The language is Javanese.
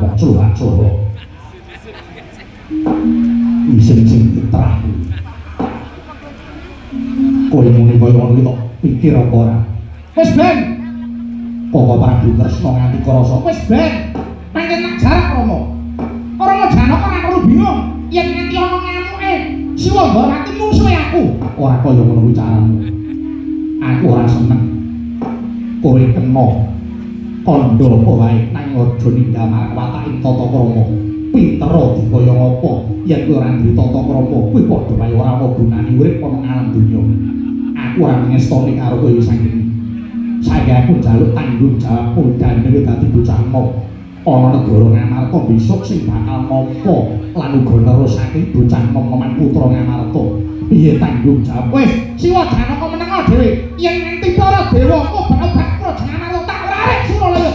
kok curhat-curhat. Sing fitrah. Kowe muni kaya ngono iki tok pikir apa ora? Wis ben. Kok Prabu Kresna nganti krasa wis ben. Pancen nak jarak Rama. Rama Janaka ora perlu bingung yen nganti ana ngamuke Siwa Barati musuhe aku. Ora kaya ngono kuwi caramu. Aku ora seneng. Kowe kena kandha apa wae nang aja ninggal marang wataking tata krama. Pintera dikaya ngapa yen kowe ora duwe tata krama kuwi padha wae ora ana gunane urip ana alam donya. Aku ora ngestoni karo kowe saiki. Saiki aku njaluk tanggung jawab pundhane dadi bocah enom. Ana negara Ngamarta besok sing bakal nampa lan uga nerusake bocah enom putra Ngamarta. Piye tanggung jawab? Wis Siwa Janaka menenga dhewe yen nganti para dewa kok bakal bakal Ngamarta tak larik Suralaya.